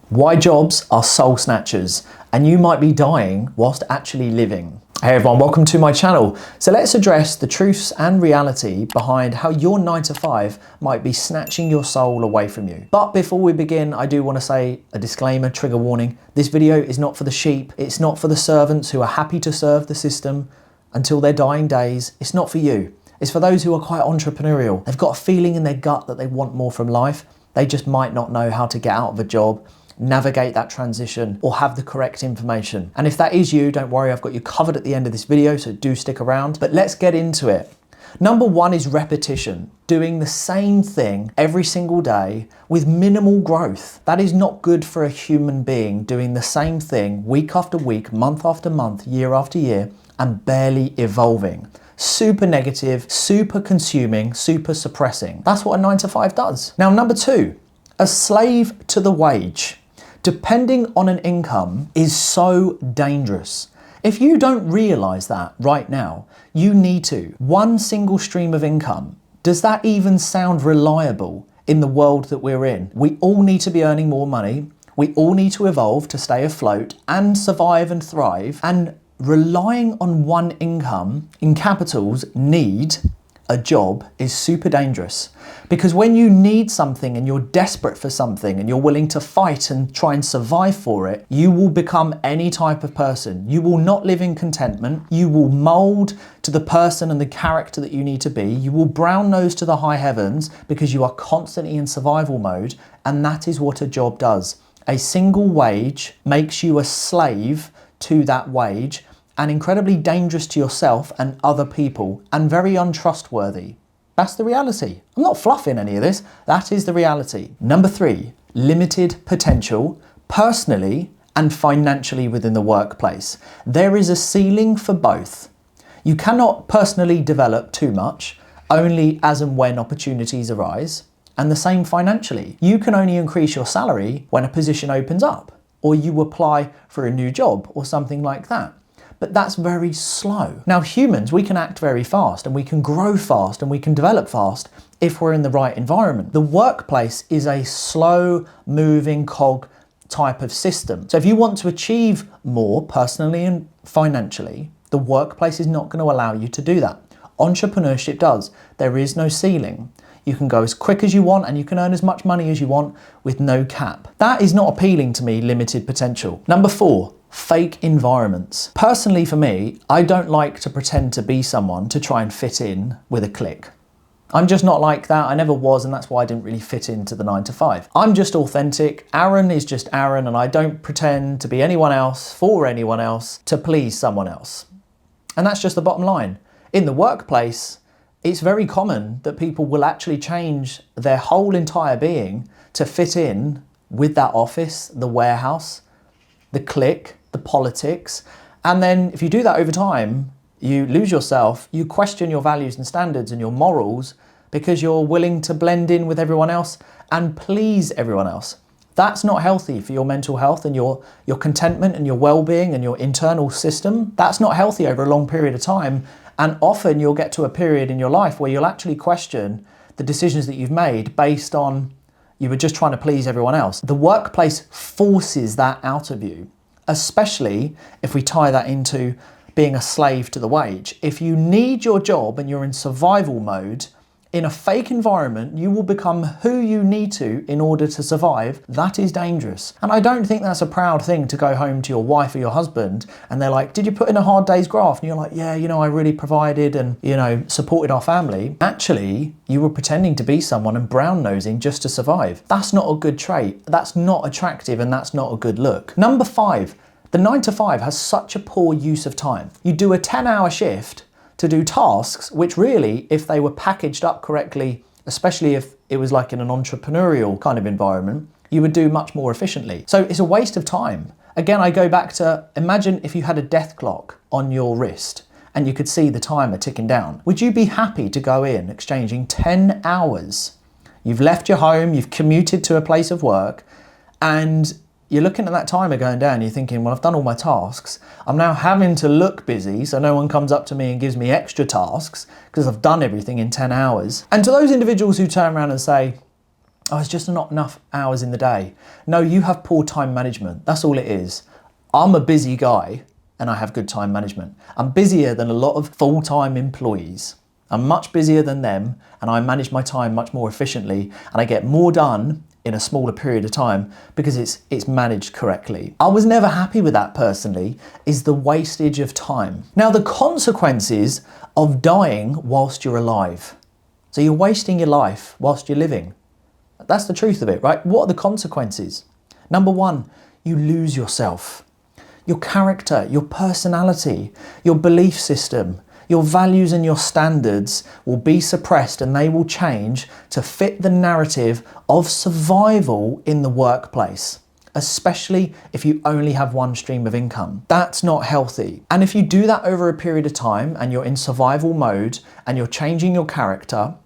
Why jobs are soul snatchers and you might be dying whilst actually living. Hey everyone, welcome to my channel. So let's address the truths and reality behind how your 9 to 5 might be snatching your soul away from you. But before we begin, I do want to say a disclaimer, trigger warning. This video is not for the sheep. It's not for the servants who are happy to serve the system until their dying days. It's not for you. It's for those who are quite entrepreneurial. They've got a feeling in their gut that they want more from life. They just might not know how to get out of a job, navigate that transition, or have the correct information. And if that is you, don't worry, I've got you covered at the end of this video, so do stick around. But let's get into it. Number one is repetition, doing the same thing every single day with minimal growth. That is not good for a human being, doing the same thing week after week, month after month, year after year, and barely evolving. Super negative, super consuming, super suppressing. That's what a 9 to 5 does. Now, number two, a slave to the wage, depending on an income, is so dangerous. If you don't realize that right now, you need to. One single stream of income, does that even sound reliable in the world that we're in? We all need to be earning more money. We all need to evolve to stay afloat and survive and thrive. And relying on one income, in capitals, need a job, is super dangerous. Because when you need something and you're desperate for something and you're willing to fight and try and survive for it, you will become any type of person. You will not live in contentment. You will mold to the person and the character that you need to be. You will brown nose to the high heavens because you are constantly in survival mode. And that is what a job does. A single wage makes you a slave to that wage, and incredibly dangerous to yourself and other people, and very untrustworthy. That's the reality. I'm not fluffing any of this. That is the reality. Number three, limited potential, personally and financially within the workplace. There is a ceiling for both. You cannot personally develop too much, only as and when opportunities arise, and the same financially. You can only increase your salary when a position opens up, or you apply for a new job or something like that. But that's very slow. Now, humans, we can act very fast and we can grow fast and we can develop fast if we're in the right environment. The workplace is a slow moving cog type of system. So if you want to achieve more personally and financially, the workplace is not going to allow you to do that. Entrepreneurship does. There is no ceiling. You can go as quick as you want and you can earn as much money as you want with no cap. That is not appealing to me, limited potential. Number four, fake environments. Personally for me, I don't like to pretend to be someone to try and fit in with a clique. I'm just not like that. I never was, and that's why I didn't really fit into the 9 to 5. I'm just authentic. Aaron is just Aaron, and I don't pretend to be anyone else for anyone else to please someone else. And that's just the bottom line. In the workplace, it's very common that people will actually change their whole entire being to fit in with that office, the warehouse, the clique, the politics. And then if you do that over time, you lose yourself, you question your values and standards and your morals because you're willing to blend in with everyone else and please everyone else. That's not healthy for your mental health and your contentment and your well-being and your internal system. That's not healthy over a long period of time. And often you'll get to a period in your life where you'll actually question the decisions that you've made based on you were just trying to please everyone else. The workplace forces that out of you, especially if we tie that into being a slave to the wage. If you need your job and you're in survival mode, in a fake environment, you will become who you need to in order to survive. That is dangerous. And I don't think that's a proud thing to go home to your wife or your husband and they're like, did you put in a hard day's graft? And you're like, yeah, I really provided and, supported our family. Actually, you were pretending to be someone and brown nosing just to survive. That's not a good trait. That's not attractive and that's not a good look. Number five, the 9 to 5 has such a poor use of time. You do a 10-hour shift to do tasks, which really, if they were packaged up correctly, especially if it was like in an entrepreneurial kind of environment, you would do much more efficiently. So it's a waste of time. Again, I go back to, imagine if you had a death clock on your wrist and you could see the timer ticking down. Would you be happy to go in exchanging 10 hours? You've left your home, you've commuted to a place of work, and you're looking at that timer going down, you're thinking, well, I've done all my tasks. I'm now having to look busy so no one comes up to me and gives me extra tasks because I've done everything in 10 hours. And to those individuals who turn around and say, Oh, it's just not enough hours in the day. No, you have poor time management. That's all it is. I'm a busy guy and I have good time management. I'm busier than a lot of full-time employees. I'm much busier than them and I manage my time much more efficiently and I get more done in a smaller period of time because it's managed correctly. I was never happy with that personally, is the wastage of time. Now the consequences of dying whilst you're alive. So you're wasting your life whilst you're living. That's the truth of it, right? What are the consequences? Number one, you lose yourself. Your character, your personality, your belief system, your values and your standards will be suppressed and they will change to fit the narrative of survival in the workplace, especially if you only have one stream of income. That's not healthy. And if you do that over a period of time and you're in survival mode and you're changing your character,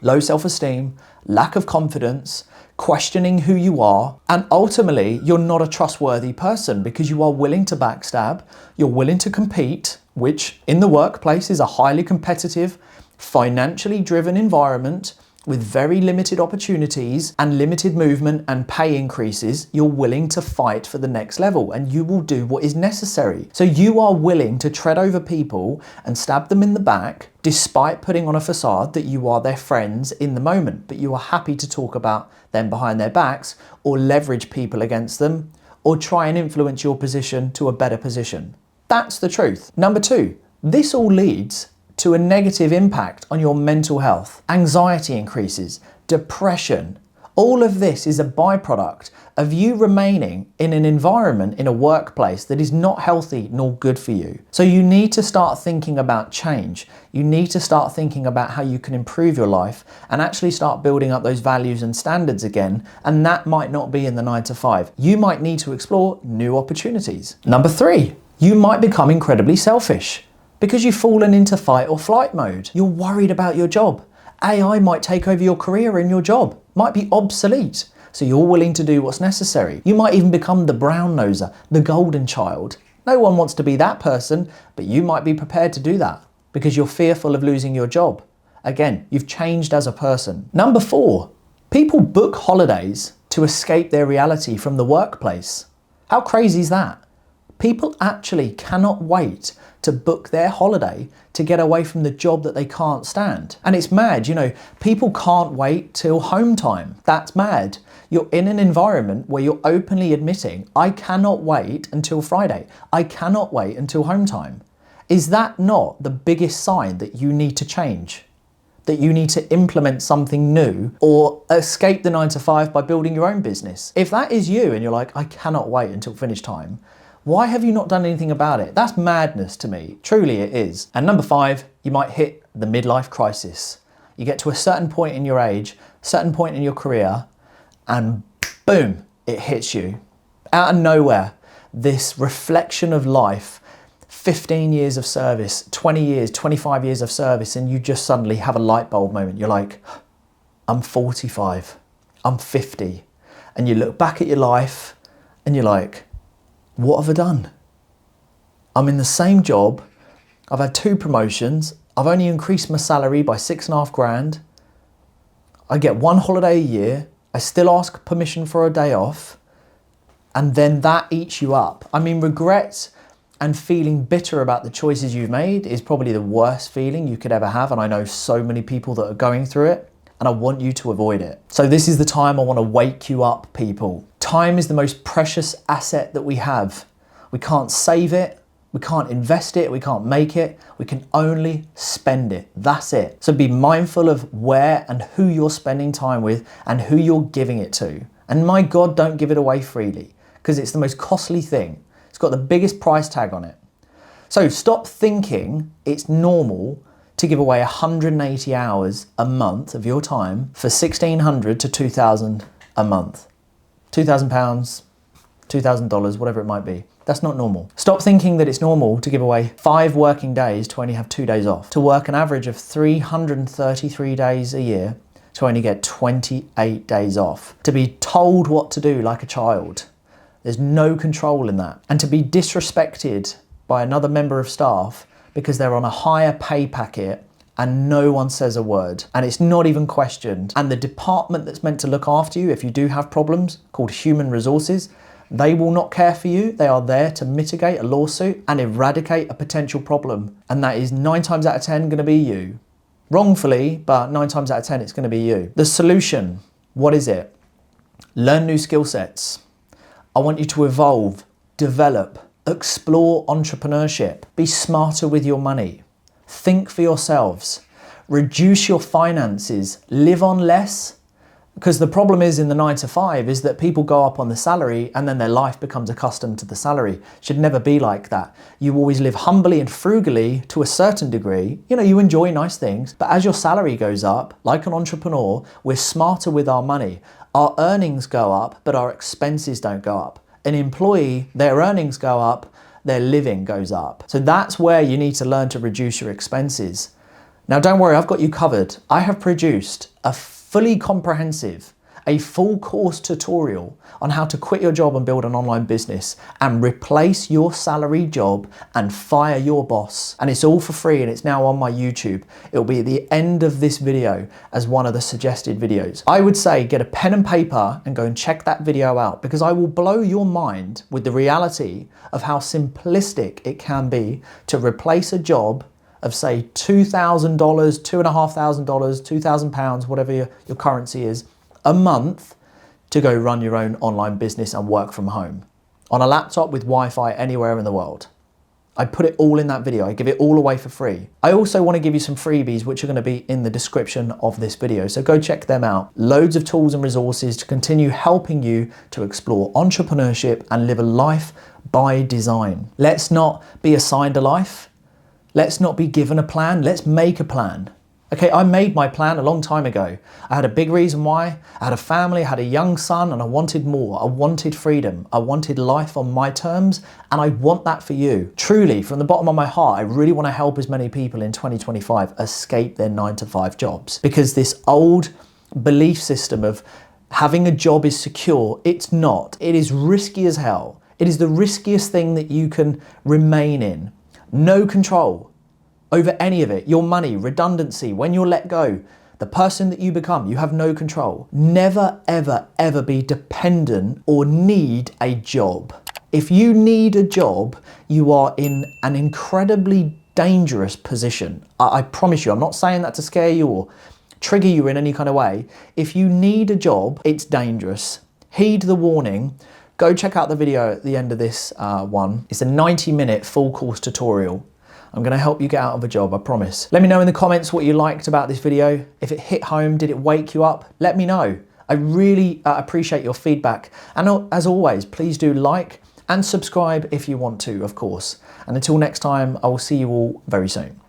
low self-esteem, lack of confidence, questioning who you are, and ultimately you're not a trustworthy person because you are willing to backstab, you're willing to compete, which in the workplace is a highly competitive, financially driven environment with very limited opportunities and limited movement and pay increases. You're willing to fight for the next level and you will do what is necessary. So you are willing to tread over people and stab them in the back despite putting on a facade that you are their friends in the moment, but you are happy to talk about them behind their backs or leverage people against them or try and influence your position to a better position. That's the truth. Number two, this all leads to a negative impact on your mental health. Anxiety increases, depression. All of this is a byproduct of you remaining in an environment in a workplace that is not healthy nor good for you. So you need to start thinking about change. You need to start thinking about how you can improve your life and actually start building up those values and standards again. And that might not be in the 9 to 5. You might need to explore new opportunities. Number three, you might become incredibly selfish because you've fallen into fight or flight mode. You're worried about your job. AI might take over your career and your job might be obsolete. So you're willing to do what's necessary. You might even become the brown noser, the golden child. No one wants to be that person, but you might be prepared to do that because you're fearful of losing your job. Again, you've changed as a person. Number four, people book holidays to escape their reality from the workplace. How crazy is that? People actually cannot wait to book their holiday to get away from the job that they can't stand. And it's mad, you know, people can't wait till home time. That's mad. You're in an environment where you're openly admitting, I cannot wait until Friday. I cannot wait until home time. Is that not the biggest sign that you need to change? That you need to implement something new or escape the 9 to 5 by building your own business? If that is you and you're like, I cannot wait until finish time, why have you not done anything about it? That's madness to me. Truly it is. And number five, you might hit the midlife crisis. You get to a certain point in your age, certain point in your career, and boom, it hits you. Out of nowhere, this reflection of life, 15 years of service, 20 years, 25 years of service, and you just suddenly have a light bulb moment. You're like, I'm 45, I'm 50. And you look back at your life and you're like, what have I done? I'm in the same job. I've had 2 promotions. I've only increased my salary by 6.5 grand. I get 1 holiday a year. I still ask permission for a day off. And then that eats you up. I mean, regret and feeling bitter about the choices you've made is probably the worst feeling you could ever have. And I know so many people that are going through it. And I want you to avoid it. So this is the time I want to wake you up, people. Time is the most precious asset that we have. We can't save it, we can't invest it, we can't make it, we can only spend it. That's it. So be mindful of where and who you're spending time with and who you're giving it to. And my God, don't give it away freely because it's the most costly thing. It's got the biggest price tag on it. So stop thinking it's normal to give away 180 hours a month of your time for $1,600 to $2,000 a month. £2,000, $2,000, whatever it might be. That's not normal. Stop thinking that it's normal to give away 5 working days to only have 2 days off, to work an average of 333 days a year to only get 28 days off, to be told what to do like a child. There's no control in that. And to be disrespected by another member of staff because they're on a higher pay packet and no one says a word, and it's not even questioned. And the department that's meant to look after you if you do have problems, called human resources, they will not care for you. They are there to mitigate a lawsuit and eradicate a potential problem. And that is 9 times out of 10 gonna be you. Wrongfully, but 9 times out of 10, it's gonna be you. The solution, what is it? Learn new skill sets. I want you to evolve, develop, explore entrepreneurship, be smarter with your money. Think for yourselves, reduce your finances, live on less. Because the problem is in the 9 to 5 is that people go up on the salary and then their life becomes accustomed to the salary. It should never be like that. You always live humbly and frugally to a certain degree. You know, you enjoy nice things, but as your salary goes up, like an entrepreneur, we're smarter with our money. Our earnings go up, but our expenses don't go up. An employee, their earnings go up, their living goes up. So that's where you need to learn to reduce your expenses. Now don't worry, I've got you covered. I have produced a fully comprehensive, a full course tutorial on how to quit your job and build an online business and replace your salary job and fire your boss. And it's all for free and it's now on my YouTube. It'll be at the end of this video as one of the suggested videos. I would say get a pen and paper and go and check that video out, because I will blow your mind with the reality of how simplistic it can be to replace a job of say $2,000, $2,500, £2,000, whatever your currency is, a month to go run your own online business and work from home on a laptop with Wi-Fi anywhere in the world. I put it all in that video. I give it all away for free. I also want to give you some freebies, which are going to be in the description of this video. So go check them out. Loads of tools and resources to continue helping you to explore entrepreneurship and live a life by design. Let's not be assigned a life. Let's not be given a plan, let's make a plan. Okay, I made my plan a long time ago. I had a big reason why. I had a family, I had a young son, and I wanted more. I wanted freedom. I wanted life on my terms, and I want that for you. Truly, from the bottom of my heart, I really want to help as many people in 2025 escape their 9 to 5 jobs. Because this old belief system of having a job is secure, it's not. It is risky as hell. It is the riskiest thing that you can remain in. No control over any of it. Your money, redundancy, when you're let go, the person that you become, you have no control. Never, ever, ever be dependent or need a job. If you need a job, you are in an incredibly dangerous position. I promise you, I'm not saying that to scare you or trigger you in any kind of way. If you need a job, it's dangerous. Heed the warning. Go check out the video at the end of this one. It's a 90-minute full course tutorial. I'm gonna help you get out of a job, I promise. Let me know in the comments what you liked about this video. If it hit home, did it wake you up? Let me know. I really appreciate your feedback. And as always, please do like and subscribe if you want to, of course. And until next time, I will see you all very soon.